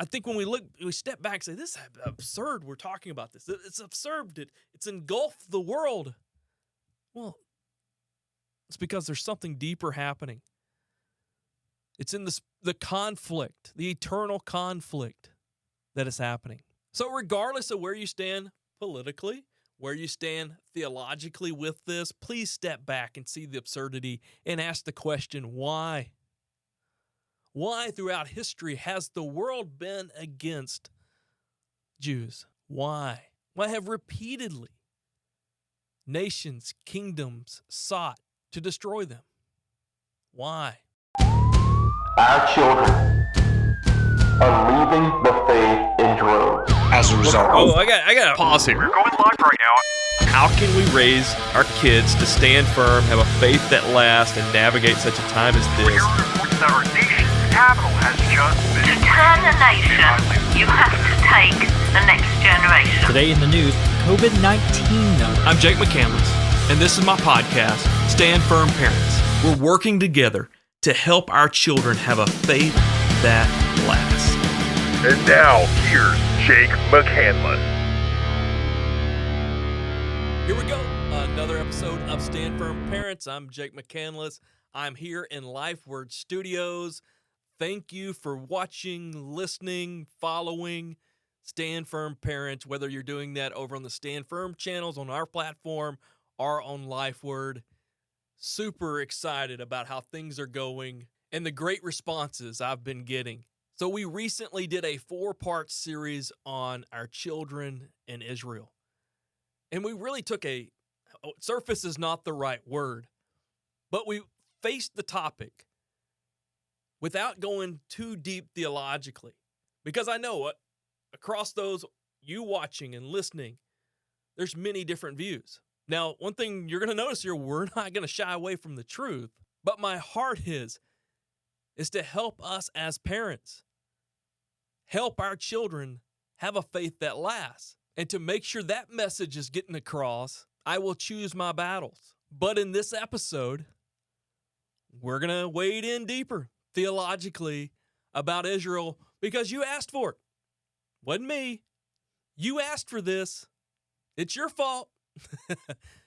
I think when we step back and say, this is absurd, we're talking about this. It's absurd. It's engulfed the world. Well, it's because there's something deeper happening. It's in the conflict, the eternal conflict that is happening. So regardless of where you stand politically, where you stand theologically with this, please step back and see the absurdity and ask the question, why? Why throughout history has the world been against Jews? Why? Why have repeatedly nations, kingdoms sought to destroy them? Why? Our children are leaving the faith in droves. As a result. Oh, I got to pause here. We're going live right now. How can we raise our kids to stand firm, have a faith that lasts, and navigate such a time as We're this? here to report that our nation's capital has just been... To turn a nation, you have to take the next generation. Today in the news, COVID-19 numbers. I'm Jake McCandless, and this is my podcast, Stand Firm Parents. We're working together to help our children have a faith that lasts. And now, here's Jake McCandless. Here we go. Another episode of Stand Firm Parents. I'm Jake McCandless. I'm here in LifeWord Studios. Thank you for watching, listening, following Stand Firm Parents, whether you're doing that over on the Stand Firm channels on our platform or on LifeWord. Super excited about how things are going and the great responses I've been getting. So we recently did a 4-part series on our children in Israel. And we really took surface is not the right word, but we faced the topic without going too deep theologically. Because I know across those, you watching and listening, there's many different views. Now, one thing you're going to notice here, we're not going to shy away from the truth, but my heart is to help us as parents, help our children have a faith that lasts. And to make sure that message is getting across, I will choose my battles. But in this episode, we're going to wade in deeper theologically about Israel because you asked for it. Wasn't me. You asked for this. It's your fault.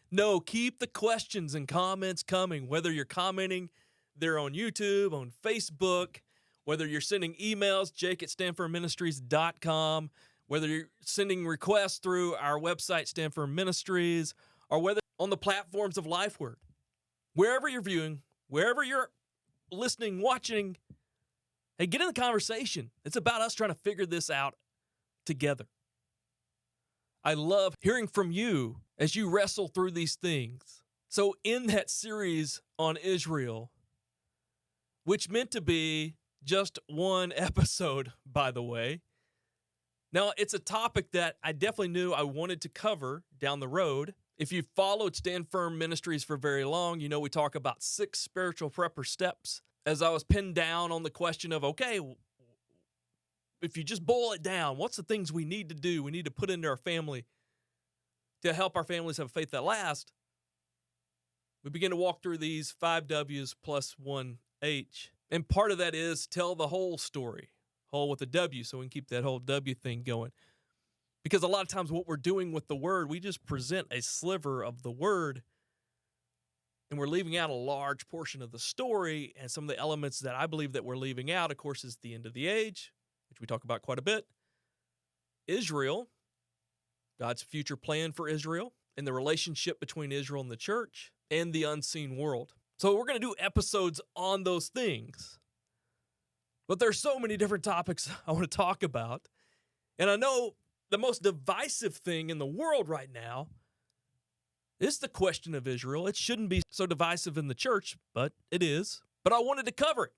No, keep the questions and comments coming, whether you're commenting there on YouTube, on Facebook, whether you're sending emails, jake@stanfordministries.com, whether you're sending requests through our website, Stanford Ministries, or whether on the platforms of LifeWord. Wherever you're viewing, wherever you're listening, watching, hey, get in the conversation. It's about us trying to figure this out together. I love hearing from you as you wrestle through these things. So in that series on Israel, which meant to be just one episode, by the way, now, it's a topic that I definitely knew I wanted to cover down the road. If you've followed Stand Firm Ministries for very long, you know we talk about 6 spiritual prepper steps. As I was pinned down on the question of, okay, if you just boil it down, what's the things we need to do, we need to put into our family to help our families have a faith that lasts? We begin to walk through these 5 W's plus 1 H. And part of that is tell the whole story. Whole with a W, so we can keep that whole W thing going. Because a lot of times what we're doing with the word, we just present a sliver of the word, and we're leaving out a large portion of the story, and some of the elements that I believe that we're leaving out, of course, is the end of the age, which we talk about quite a bit. Israel, God's future plan for Israel, and the relationship between Israel and the church, and the unseen world. So we're going to do episodes on those things. But there's so many different topics I want to talk about. And I know the most divisive thing in the world right now is the question of Israel. It shouldn't be so divisive in the church, but it is. But I wanted to cover it.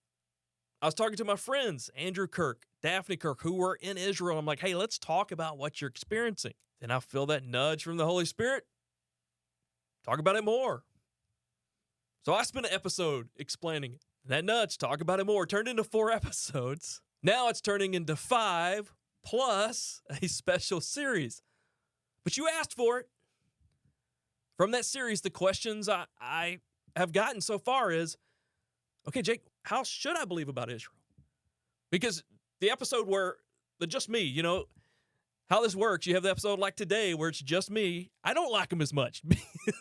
I was talking to my friends, Andrew Kirk, Daphne Kirk, who were in Israel. I'm like, hey, let's talk about what you're experiencing. Then I feel that nudge from the Holy Spirit. Talk about it more. So I spent an episode explaining it. That nudge, talk about it more, turned into 4 episodes. Now it's turning into 5 plus a special series. But you asked for it. From that series, the questions I have gotten so far is, okay, Jake, how should I believe about Israel? Because the episode where the just me, how this works. You have the episode like today where it's just me. I don't like them as much.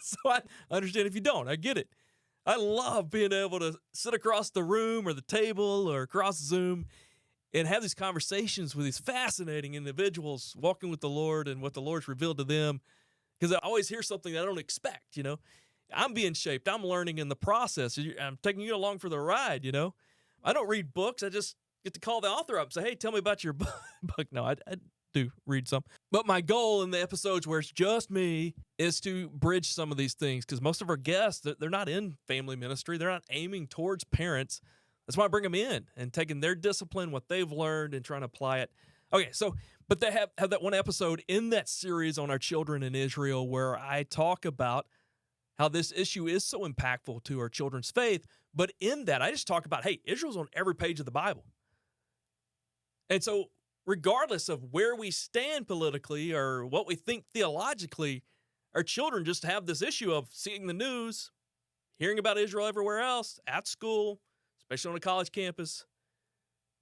So I understand if you don't. I get it. I love being able to sit across the room or the table or across Zoom and have these conversations with these fascinating individuals walking with the Lord and what the Lord's revealed to them. Because I always hear something that I don't expect, I'm being shaped. I'm learning in the process. I'm taking you along for the ride, I don't read books. I just get to call the author up and say, hey, tell me about your book. No, I do read some. But my goal in the episodes where it's just me is to bridge some of these things, because most of our guests, they're not in family ministry. They're not aiming towards parents. That's why I bring them in and taking their discipline, what they've learned, and trying to apply it. Okay, so, but they have that one episode in that series on our children in Israel where I talk about how this issue is so impactful to our children's faith. But in that, I just talk about, hey, Israel's on every page of the Bible. And so regardless of where we stand politically or what we think theologically, our children just have this issue of seeing the news, hearing about Israel everywhere else, at school, especially on a college campus,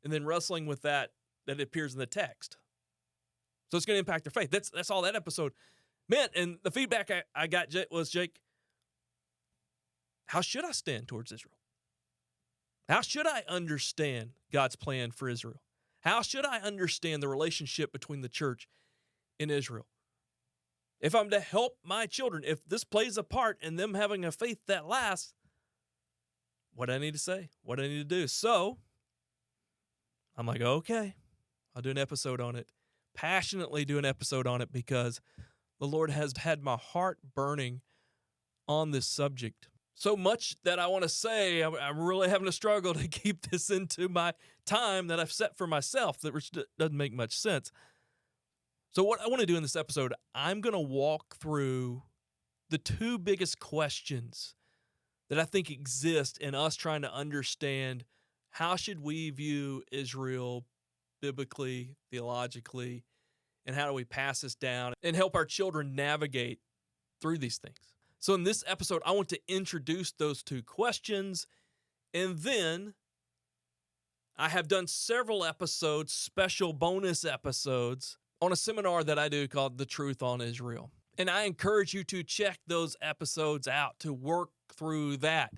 and then wrestling with that appears in the text. So it's going to impact their faith. That's all that episode meant. And the feedback I got was, Jake, how should I stand towards Israel? How should I understand God's plan for Israel? How should I understand the relationship between the church and Israel? If I'm to help my children, if this plays a part in them having a faith that lasts, what do I need to say? What do I need to do? So I'm like, okay, I'll do an episode on it. Passionately do an episode on it because the Lord has had my heart burning on this subject. So much that I want to say, I'm really having a struggle to keep this into my time that I've set for myself, which doesn't make much sense. So what I want to do in this episode, I'm going to walk through the two biggest questions that I think exist in us trying to understand how should we view Israel biblically, theologically, and how do we pass this down and help our children navigate through these things. So in this episode, I want to introduce those two questions, and then I have done several episodes, special bonus episodes, on a seminar that I do called The Truth on Israel. And I encourage you to check those episodes out to work through that.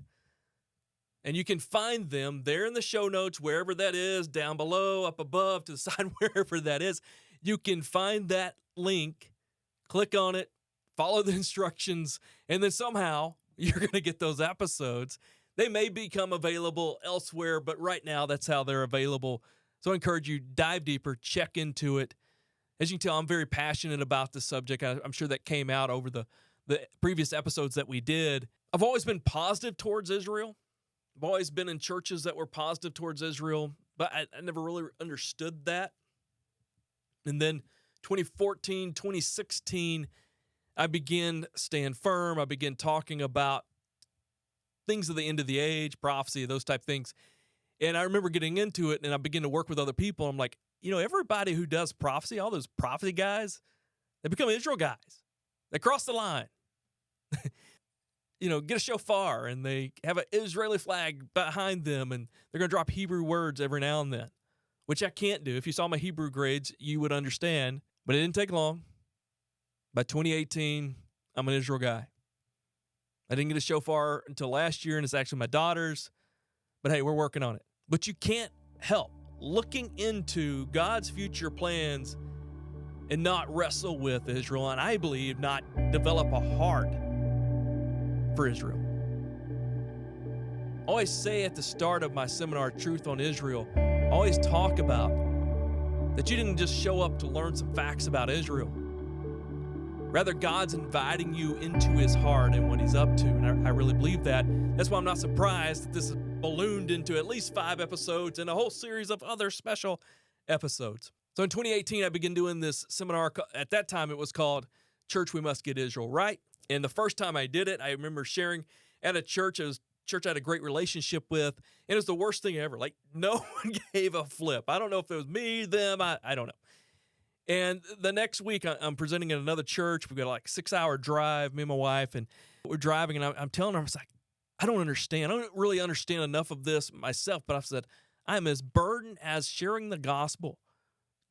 And you can find them there in the show notes, wherever that is, down below, up above, to the side, wherever that is. You can find that link, click on it, follow the instructions, and then somehow you're going to get those episodes. They may become available elsewhere, but right now that's how they're available. So I encourage you, dive deeper, check into it. As you can tell, I'm very passionate about this subject. I'm sure that came out over the previous episodes that we did. I've always been positive towards Israel. I've always been in churches that were positive towards Israel, but I never really understood that. And then 2014, 2016, I began stand firm. I began talking about things of the end of the age, prophecy, those type things. And I remember getting into it, and I began to work with other people. I'm like, everybody who does prophecy, all those prophecy guys, they become Israel guys. They cross the line. Get a shofar, and they have an Israeli flag behind them, and they're going to drop Hebrew words every now and then, which I can't do. If you saw my Hebrew grades, you would understand. But it didn't take long. By 2018, I'm an Israel guy. I didn't get a shofar until last year, and it's actually my daughter's. But hey, we're working on it. But you can't help looking into God's future plans and not wrestle with Israel, and I believe not develop a heart for Israel. I always say at the start of my seminar, Truth on Israel, I always talk about that you didn't just show up to learn some facts about Israel. Rather, God's inviting you into his heart and what he's up to, and I really believe that. That's why I'm not surprised that this is ballooned into at least 5 episodes and a whole series of other special episodes. So in 2018, I began doing this seminar. At that time, it was called Church We Must Get Israel Right. And the first time I did it, I remember sharing at a church. It was a church I had a great relationship with, and it was the worst thing ever. Like, no one gave a flip. I don't know if it was me, them, I don't know. And the next week, I'm presenting at another church. We've got like a 6-hour drive, me and my wife, and we're driving, and I'm telling her, I was like, I don't understand. I don't really understand enough of this myself, but I've said, I'm as burdened as sharing the gospel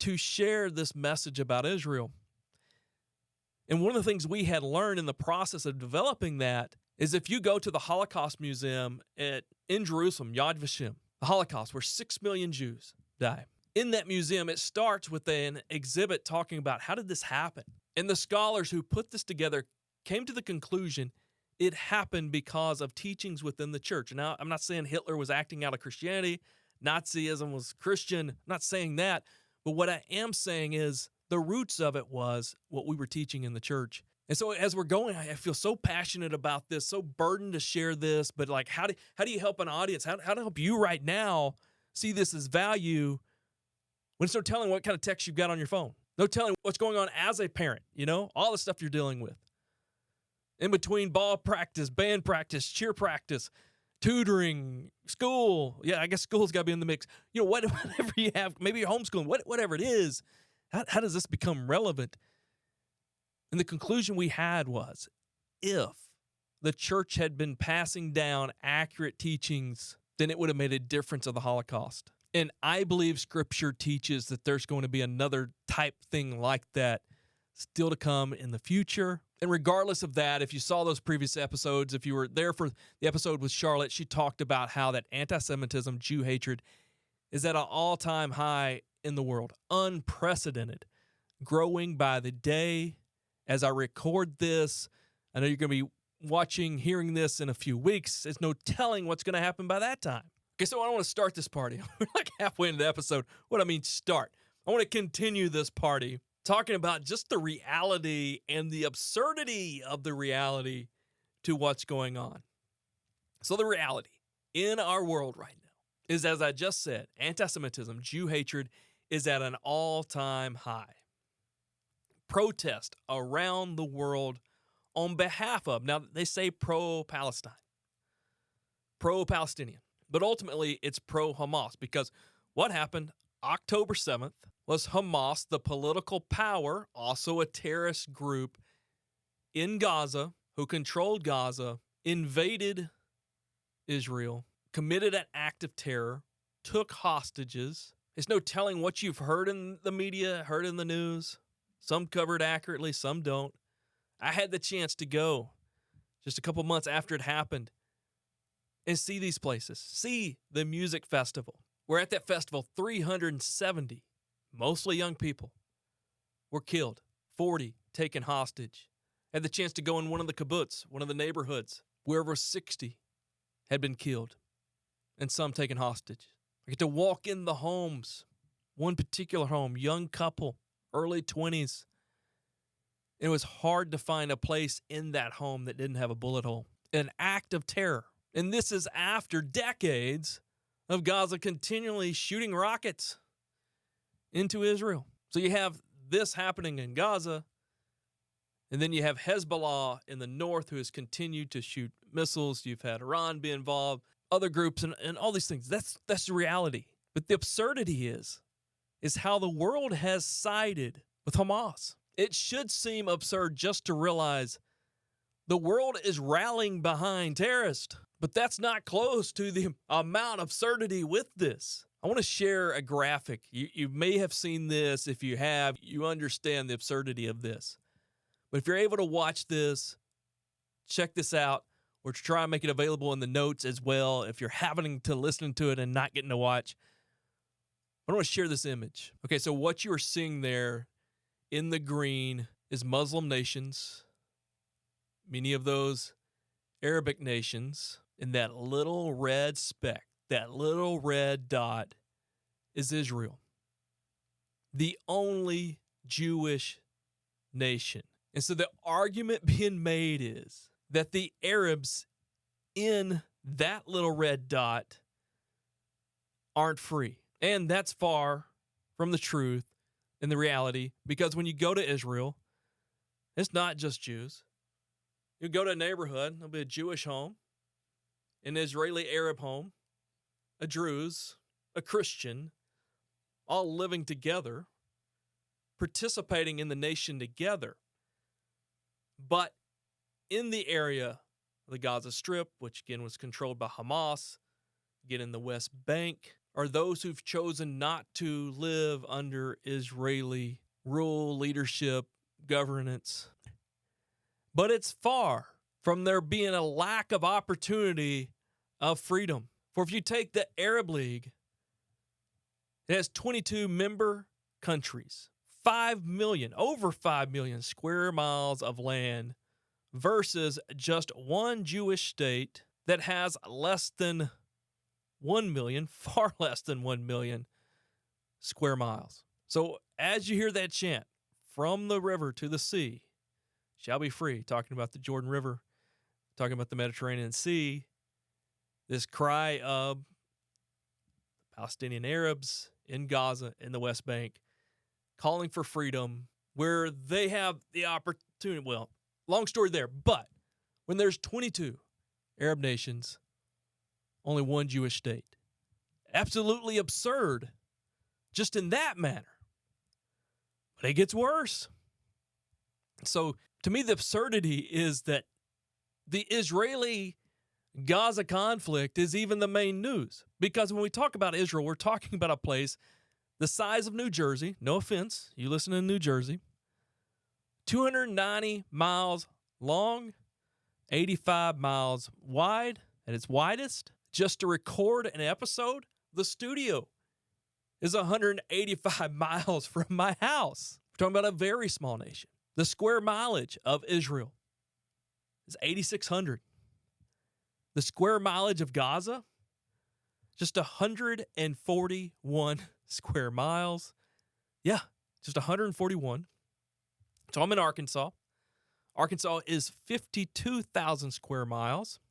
to share this message about Israel. And one of the things we had learned in the process of developing that is if you go to the Holocaust Museum in Jerusalem, Yad Vashem, the Holocaust, where 6 million Jews died. In that museum, it starts with an exhibit talking about how did this happen? And the scholars who put this together came to the conclusion it happened because of teachings within the church. Now, I'm not saying Hitler was acting out of Christianity, Nazism was Christian, I'm not saying that, but what I am saying is the roots of it was what we were teaching in the church. And so as we're going, I feel so passionate about this, so burdened to share this, but like how do you help an audience? How to help you right now see this as value when it's no telling what kind of text you've got on your phone, no telling what's going on as a parent, all the stuff you're dealing with. In between ball practice, band practice, cheer practice, tutoring, school. Yeah, I guess school's got to be in the mix. Whatever you have, maybe you're homeschooling, whatever it is, how does this become relevant? And the conclusion we had was if the church had been passing down accurate teachings, then it would have made a difference of the Holocaust. And I believe Scripture teaches that there's going to be another type thing like that still to come in the future. And regardless of that, if you saw those previous episodes, if you were there for the episode with Charlotte, she talked about how that anti-Semitism, Jew hatred, is at an all-time high in the world, unprecedented, growing by the day. As I record this, I know you're going to be watching, hearing this in a few weeks. There's no telling what's going to happen by that time. Okay, so I want to start this party. We're like halfway into the episode. What I mean start. I want to continue this party talking about just the reality and the absurdity of the reality to what's going on. So the reality in our world right now is, as I just said, anti-Semitism, Jew hatred is at an all-time high. Protest around the world on behalf of, now they say pro-Palestine, pro-Palestinian, but ultimately it's pro-Hamas because what happened October 7th was Hamas, the political power, also a terrorist group in Gaza who controlled Gaza, invaded Israel, committed an act of terror, took hostages. There's no telling what you've heard in the media, heard in the news. Some covered accurately, some don't. I had the chance to go just a couple months after it happened and see these places, see the music festival. We're at that festival, 370, mostly young people, were killed, 40 taken hostage. Had the chance to go in one of the kibbutz, one of the neighborhoods, where over 60 had been killed and some taken hostage. I get to walk in the homes, one particular home, young couple, early 20s. It was hard to find a place in that home that didn't have a bullet hole. An act of terror. And this is after decades of Gaza continually shooting rockets into Israel. So you have this happening in Gaza, and then you have Hezbollah in the north who has continued to shoot missiles. You've had Iran be involved, other groups, and all these things. That's the reality. But the absurdity is how the world has sided with Hamas. It should seem absurd just to realize the world is rallying behind terrorists, but that's not close to the amount of absurdity with this. I want to share a graphic. You may have seen this. If you have, you understand the absurdity of this. But if you're able to watch this, check this out, or try and make it available in the notes as well if you're having to listen to it and not getting to watch. I want to share this image. Okay, so what you are seeing there in the green is Muslim nations, many of those Arabic nations, and that little red speck, that little red dot is Israel, the only Jewish nation. And so the argument being made is that the Arabs in that little red dot aren't free. And that's far from the truth and the reality, because when you go to Israel, it's not just Jews. You go to a neighborhood, there'll be a Jewish home, an Israeli Arab home, a Druze, a Christian, all living together, participating in the nation together. But in the area of the Gaza Strip, which again was controlled by Hamas, again in the West Bank, are those who've chosen not to live under Israeli rule, leadership, governance. But it's far from there being a lack of opportunity of freedom. For if you take the Arab League, it has 22 member countries, 5 million, over 5 million square miles of land versus just one Jewish state that has less than 1 million, far less than 1 million square miles. So as you hear that chant, from the river to the sea shall be free, talking about the Jordan River, talking about the Mediterranean Sea, this cry of Palestinian Arabs in Gaza, in the West Bank, calling for freedom, where they have the opportunity. Well, long story there, but when there's 22 Arab nations, only one Jewish state. Absolutely absurd, just in that manner. But it gets worse. So, to me, the absurdity is that the Israeli-Gaza conflict is even the main news. Because when we talk about Israel, we're talking about a place the size of New Jersey. No offense, you listen in New Jersey. 290 miles long, 85 miles wide at its widest. Just to record an episode, the studio is 185 miles from my house. We're talking about a very small nation. The square mileage of Israel is 8,600. The square mileage of Gaza, just 141 square miles. Yeah, just 141. So I'm in Arkansas. Arkansas is 52,000 square miles.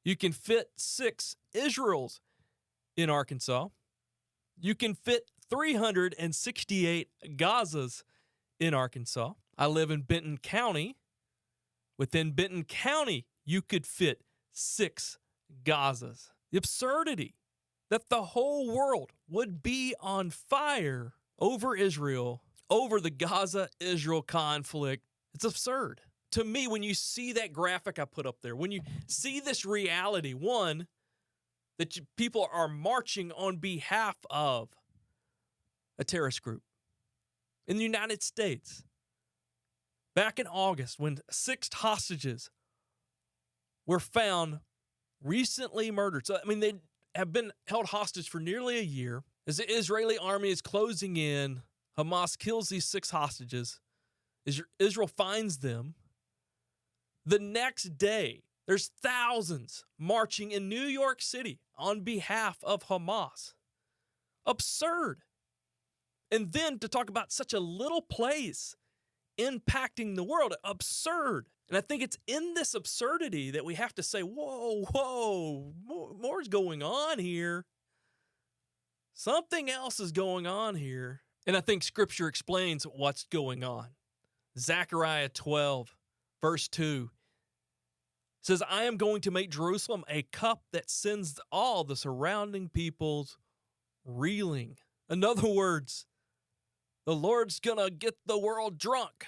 You can fit 6 Israels in Arkansas. You can fit 368 Gazas in Arkansas. I live in Benton County. Within Benton County, you could fit 6 Gazas. The absurdity that the whole world would be on fire over Israel, over the Gaza-Israel conflict. It's absurd. To me, when you see that graphic I put up there, when you see this reality, one, that people are marching on behalf of a terrorist group in the United States. Back in August, when 6 hostages were found recently murdered. So, they have been held hostage for nearly a year. As the Israeli army is closing in, Hamas kills these 6 hostages. Israel finds them. The next day, there's thousands marching in New York City on behalf of Hamas. Absurd. And then to talk about such a little place impacting the world, absurd. And I think it's in this absurdity that we have to say, whoa, more's going on here. Something else is going on here. And I think Scripture explains what's going on. Zechariah 12, verse 2 says, I am going to make Jerusalem a cup that sends all the surrounding peoples reeling. In other words, the Lord's going to get the world drunk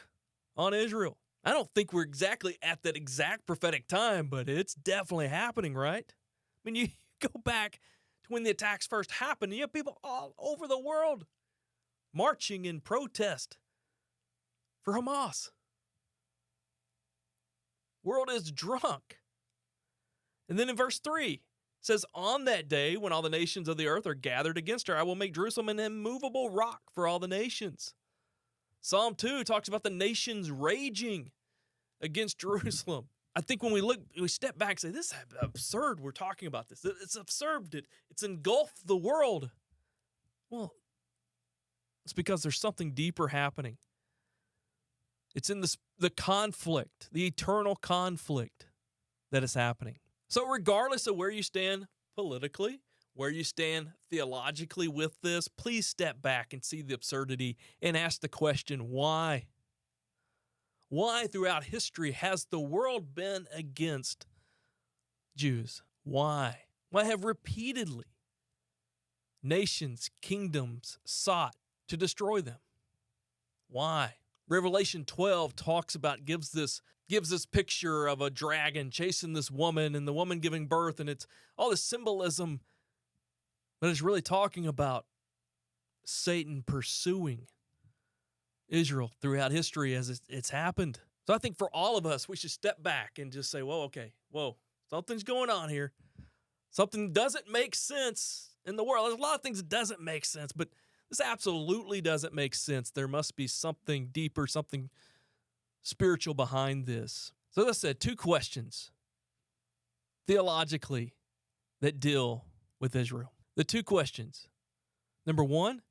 on Israel. I don't think we're exactly at that exact prophetic time, but it's definitely happening, right? You go back to when the attacks first happened, you have people all over the world marching in protest for Hamas. World is drunk. And then in verse 3, it says, on that day when all the nations of the earth are gathered against her, I will make Jerusalem an immovable rock for all the nations. Psalm 2 talks about the nations raging against Jerusalem. I think when we step back and say, this is absurd, we're talking about this. It's absurd. It's engulfed the world. Well, it's because there's something deeper happening. It's in the conflict, the eternal conflict that is happening. So regardless of where you stand politically, where you stand theologically with this, please step back and see the absurdity and ask the question, why? Why throughout history has the world been against Jews? Why? Why have repeatedly nations, kingdoms sought to destroy them? Why? Revelation 12 gives this picture of a dragon chasing this woman and the woman giving birth, and it's all this symbolism But it's really talking about Satan pursuing Israel throughout history as it's happened. So I think for all of us, we should step back and just say, whoa, something's going on here. Something doesn't make sense in the world. There's a lot of things that doesn't make sense, but this absolutely doesn't make sense. There must be something deeper, something spiritual behind this. So that said, 2 questions theologically that deal with Israel. The 2 questions. Number 1,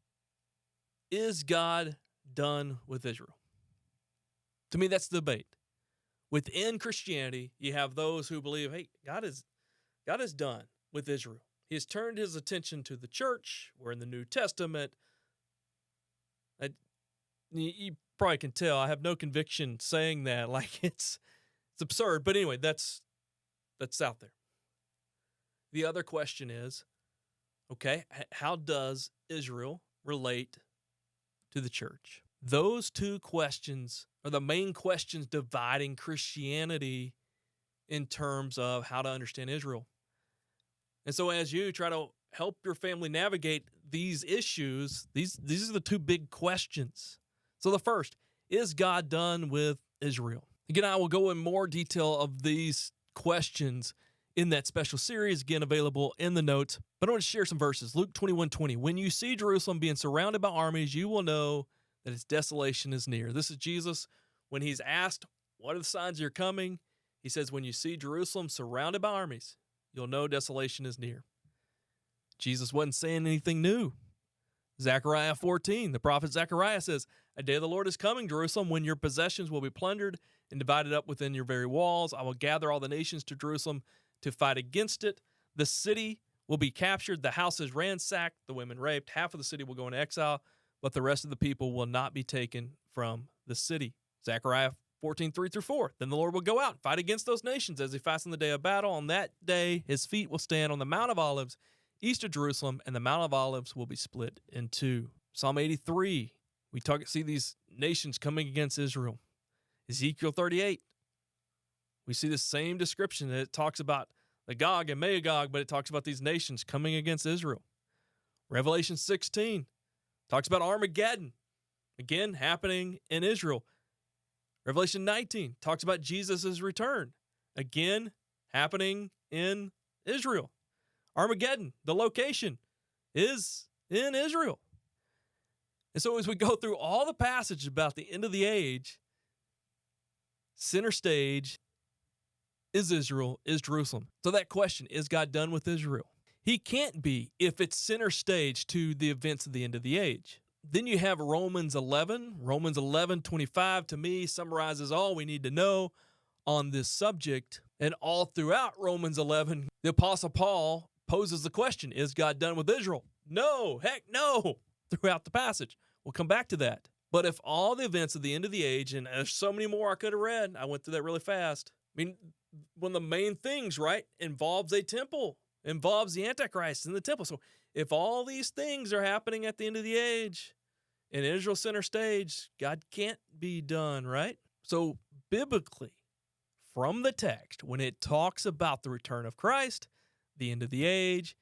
is God done with Israel? To me, that's the debate. Within Christianity, you have those who believe, hey, God is done with Israel. He has turned his attention to the church. We're in the New Testament. You probably can tell I have no conviction saying that. Like it's absurd. But anyway, that's out there. The other question is, okay, how does Israel relate to the church? Those 2 questions are the main questions dividing Christianity in terms of how to understand Israel. And so as you try to help your family navigate these issues, these are the 2 big questions. So the first, is God done with Israel? Again, I will go in more detail of these questions in that special series, again, available in the notes. But I want to share some verses. Luke 21:20. When you see Jerusalem being surrounded by armies, you will know that its desolation is near. This is Jesus. When he's asked, what are the signs of your coming? He says, when you see Jerusalem surrounded by armies, you'll know desolation is near. Jesus wasn't saying anything new. Zechariah 14, the prophet Zechariah says, a day of the Lord is coming, Jerusalem, when your possessions will be plundered and divided up within your very walls. I will gather all the nations to Jerusalem to fight against it. The city will be captured, the houses ransacked, the women raped. Half of the city will go into exile, but the rest of the people will not be taken from the city. Zechariah 14:3-4. Then the Lord will go out and fight against those nations as he fights on the day of battle. On that day, his feet will stand on the Mount of Olives, east of Jerusalem, and the Mount of Olives will be split in 2. Psalm 83, we see these nations coming against Israel. Ezekiel 38, we see the same description that it talks about the Gog and Magog, but it talks about these nations coming against Israel. Revelation 16 talks about Armageddon, again, happening in Israel. Revelation 19 talks about Jesus' return, again, happening in Israel. Armageddon, the location, is in Israel. And so as we go through all the passages about the end of the age, center stage is Israel, is Jerusalem. So that question, is God done with Israel? He can't be if it's center stage to the events of the end of the age. Then you have Romans 11. Romans 11:25 to me summarizes all we need to know on this subject. And all throughout Romans 11, the Apostle Paul poses the question, is God done with Israel? No, heck no, throughout the passage. We'll come back to that. But if all the events of the end of the age, and there's so many more I could have read, I went through that really fast. I mean, one of the main things, right, involves a temple, involves the Antichrist in the temple. So if all these things are happening at the end of the age, in Israel center stage, God can't be done, right? So biblically, from the text, when it talks about the return of Christ, the end of the age,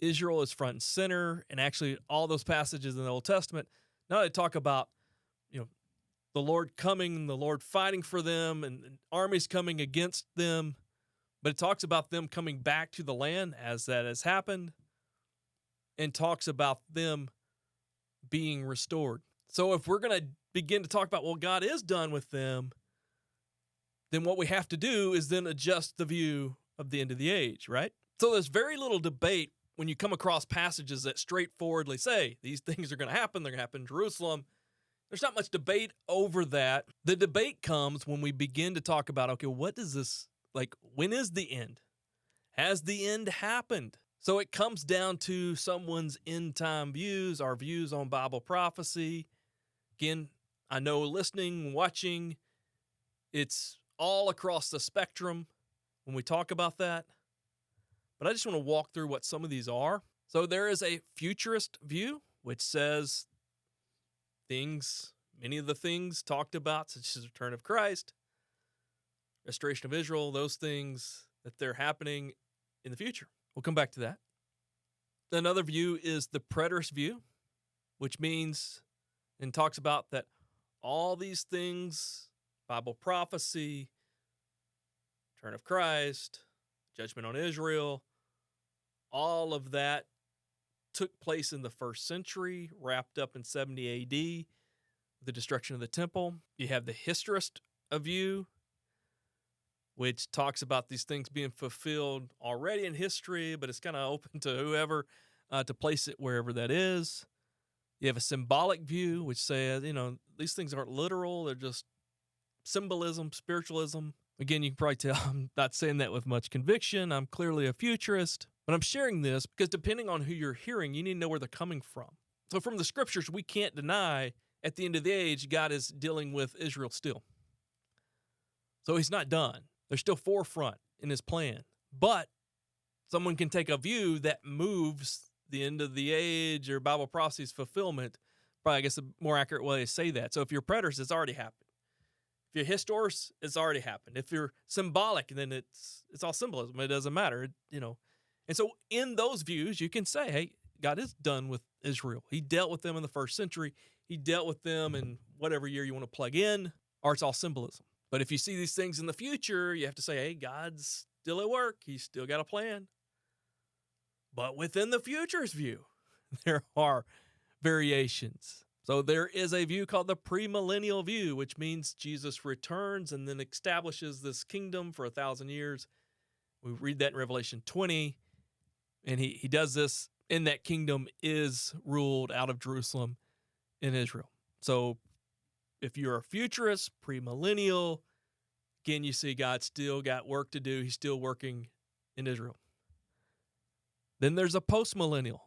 Israel is front and center, and actually all those passages in the Old Testament, not only talk about, the Lord coming, the Lord fighting for them, and armies coming against them, but it talks about them coming back to the land as that has happened, and talks about them being restored. So if we're going to begin to talk about, well, God is done with them, then what we have to do is then adjust the view of the end of the age, right? So there's very little debate when you come across passages that straightforwardly say these things are going to happen, they're going to happen in Jerusalem. There's not much debate over that. The debate comes when we begin to talk about, okay, what does this, when is the end? Has the end happened? So it comes down to someone's end time views, our views on Bible prophecy. Again, I know listening, watching, it's all across the spectrum when we talk about that. But I just want to walk through what some of these are. So there is a futurist view, which says many of the things talked about, such as the return of Christ, restoration of Israel, those things, that they're happening in the future. We'll come back to that. Another view is the preterist view, which means and talks about that all these things, Bible prophecy, return of Christ, judgment on Israel, all of that took place in the first century, wrapped up in 70 AD, the destruction of the temple. You have the historist view, which talks about these things being fulfilled already in history, but it's kind of open to whoever to place it wherever that is. You have a symbolic view, which says, these things aren't literal. They're just symbolism, spiritualism. Again, you can probably tell I'm not saying that with much conviction. I'm clearly a futurist, but I'm sharing this because depending on who you're hearing, you need to know where they're coming from. So from the scriptures, we can't deny at the end of the age, God is dealing with Israel still. So he's not done. There's still forefront in his plan. But someone can take a view that moves the end of the age or Bible prophecy's fulfillment. Probably, I guess, a more accurate way to say that. So if you're preterist, it's already happened. If you're historist, it's already happened. If you're symbolic, then it's all symbolism. It doesn't matter, And so in those views, you can say, hey, God is done with Israel. He dealt with them in the first century. He dealt with them in whatever year you want to plug in, or it's all symbolism. But if you see these things in the future, you have to say, hey, God's still at work. He's still got a plan. But within the future's view, there are variations. So there is a view called the premillennial view, which means Jesus returns and then establishes this kingdom for 1,000 years. We read that in Revelation 20, and he does this, and that kingdom is ruled out of Jerusalem in Israel. So if you're a futurist, premillennial, again, you see God still got work to do. He's still working in Israel. Then there's a postmillennial,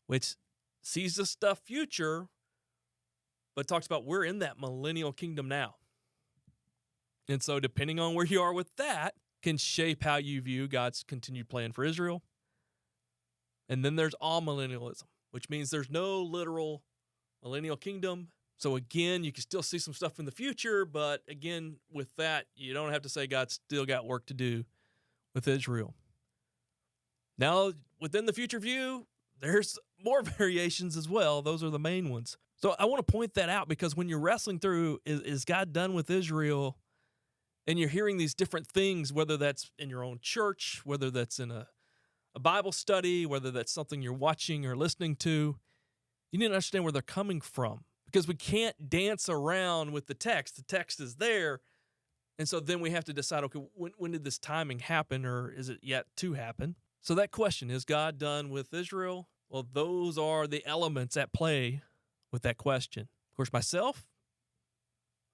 which sees the stuff future, but talks about we're in that millennial kingdom now. And so depending on where you are with that can shape how you view God's continued plan for Israel. And then there's amillennialism, which means there's no literal millennial kingdom. So again, you can still see some stuff in the future, but again, with that, you don't have to say God's still got work to do with Israel. Now, within the future view, there's more variations as well. Those are the main ones. So I want to point that out because when you're wrestling through, is God done with Israel? And you're hearing these different things, whether that's in your own church, whether that's in a Bible study, whether that's something you're watching or listening to, you need to understand where they're coming from because we can't dance around with the text. The text is there. And so then we have to decide, okay, when did this timing happen or is it yet to happen? So that question, is God done with Israel? Well, those are the elements at play with that question. Of course, myself,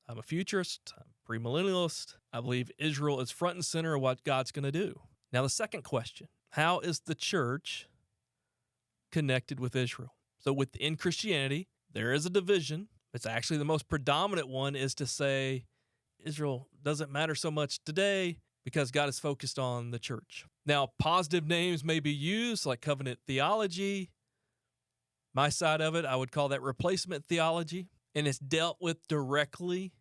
I'm a futurist, I'm a premillennialist. I believe Israel is front and center of what God's going to do. Now, the second question, how is the church connected with Israel? So within Christianity, there is a division. It's actually the most predominant one is to say Israel doesn't matter so much today because God is focused on the church. Now, positive names may be used like covenant theology. My side of it, I would call that replacement theology, and it's dealt with directly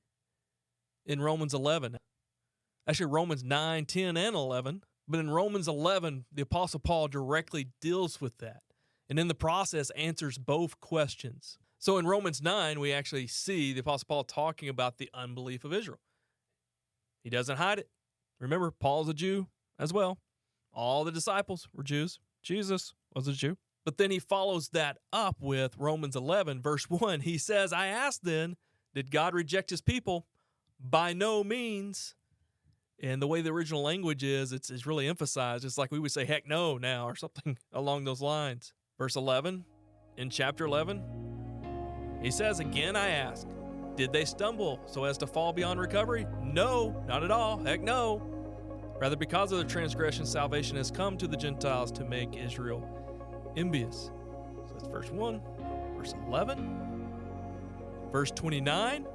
in Romans 11. Actually, Romans 9, 10, and 11. But in Romans 11, the Apostle Paul directly deals with that, and in the process answers both questions. So in Romans 9, we actually see the Apostle Paul talking about the unbelief of Israel. He doesn't hide it. Remember, Paul's a Jew as well. All the disciples were Jews. Jesus was a Jew. But then he follows that up with Romans 11, verse 1. He says, I ask then, did God reject his people? By no means. And the way the original language is, it's really emphasized. It's like we would say, heck no now, or something along those lines. Verse 11, in chapter 11, he says, again I ask, did they stumble so as to fall beyond recovery? No, not at all. Heck no. Rather, because of their transgression, salvation has come to the Gentiles to make Israel envious. So that's verse 1, verse 11, verse 29.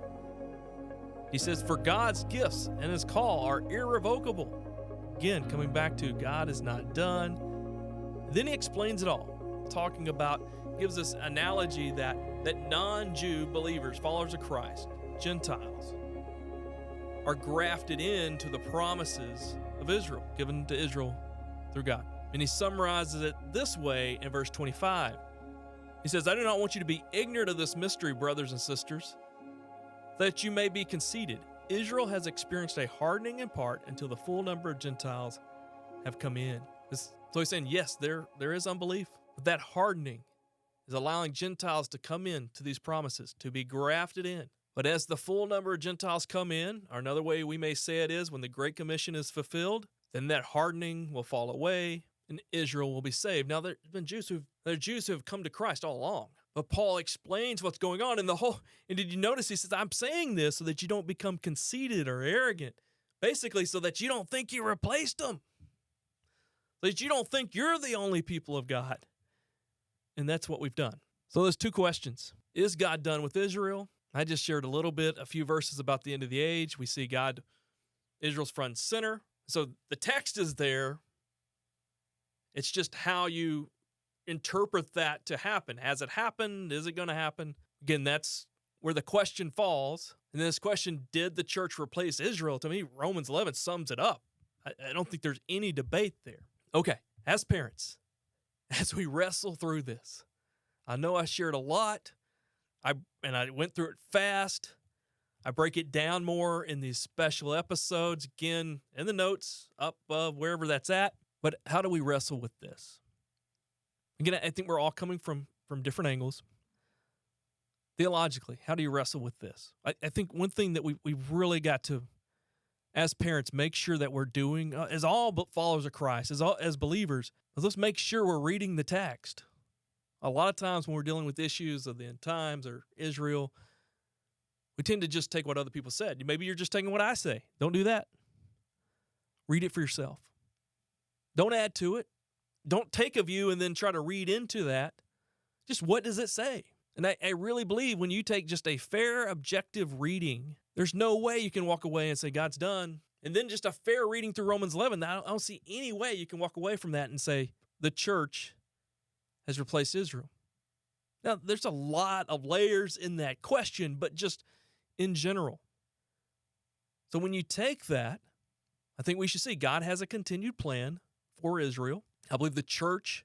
He says, for God's gifts and his call are irrevocable. Again, coming back to God is not done. Then he explains it all, talking about, gives this analogy that non-Jew believers, followers of Christ, Gentiles, are grafted into the promises of Israel, given to Israel through God. And he summarizes it this way in verse 25. He says, I do not want you to be ignorant of this mystery, brothers and sisters, that you may be conceited. Israel has experienced a hardening in part until the full number of Gentiles have come in. So he's saying, yes, there is unbelief, but that hardening is allowing Gentiles to come in to these promises, to be grafted in. But as the full number of Gentiles come in, or another way we may say it is when the Great Commission is fulfilled, then that hardening will fall away and Israel will be saved. Now, there have been Jews who have come to Christ all along. But Paul explains what's going on and did you notice he says, I'm saying this so that you don't become conceited or arrogant. Basically, so that you don't think you replaced them. So that you don't think you're the only people of God. And that's what we've done. So there's two questions. Is God done with Israel? I just shared a few verses about the end of the age. We see Israel's front and center. So the text is there. It's just how you interpret that to happen. Has it happened? Is it going to happen? Again, that's where the question falls. And then this question, did the church replace Israel? To me, Romans 11 sums it up. I don't think there's any debate there. Okay, as parents, as we wrestle through this, I know I shared a lot, and I went through it fast. I break it down more in these special episodes, again, in the notes, up wherever that's at. But how do we wrestle with this? Again, I think we're all coming from different angles. Theologically, how do you wrestle with this? I think one thing that we really got to, as parents, make sure that we're doing, as all followers of Christ, as believers, let's make sure we're reading the text. A lot of times when we're dealing with issues of the end times or Israel, we tend to just take what other people said. Maybe you're just taking what I say. Don't do that. Read it for yourself. Don't add to it. Don't take a view and then try to read into that. Just what does it say? And I really believe when you take just a fair, objective reading, there's no way you can walk away and say, God's done. And then just a fair reading through Romans 11, I don't see any way you can walk away from that and say, the church has replaced Israel. Now, there's a lot of layers in that question, but just in general. So when you take that, I think we should see God has a continued plan for Israel. I believe the church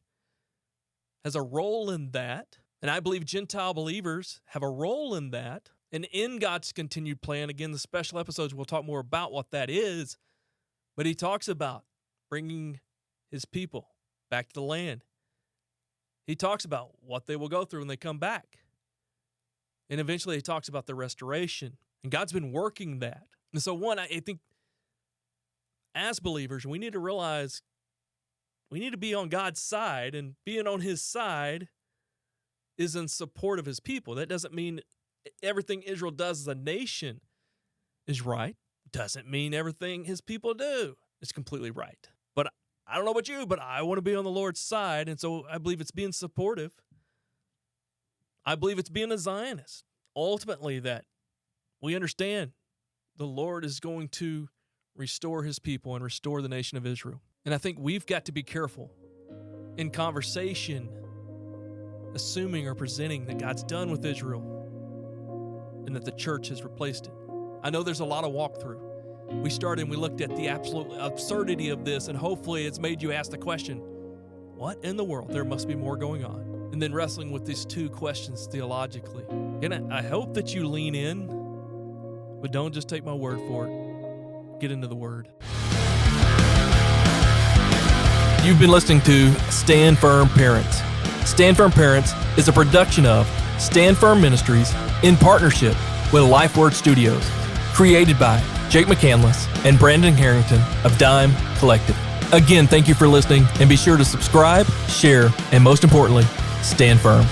has a role in that. And I believe Gentile believers have a role in that. And in God's continued plan, again, the special episodes, we'll talk more about what that is. But he talks about bringing his people back to the land. He talks about what they will go through when they come back. And eventually he talks about the restoration. And God's been working that. And so I think as believers, we need to realize we need to be on God's side, and being on his side is in support of his people. That doesn't mean everything Israel does as a nation is right. Doesn't mean everything his people do is completely right. But I don't know about you, but I want to be on the Lord's side, and so I believe it's being supportive. I believe it's being a Zionist. Ultimately, that we understand the Lord is going to restore his people and restore the nation of Israel. And I think we've got to be careful in conversation, assuming or presenting that God's done with Israel and that the church has replaced it. I know there's a lot of walkthrough. We started and we looked at the absolute absurdity of this, and hopefully it's made you ask the question, what in the world? There must be more going on. And then wrestling with these two questions theologically. And I hope that you lean in, but don't just take my word for it. Get into the Word. You've been listening to Stand Firm Parents. Stand Firm Parents is a production of Stand Firm Ministries in partnership with Life Word Studios, created by Jake McCandless and Brandon Harrington of Dime Collective. Again, thank you for listening, and be sure to subscribe, share, and most importantly, stand firm.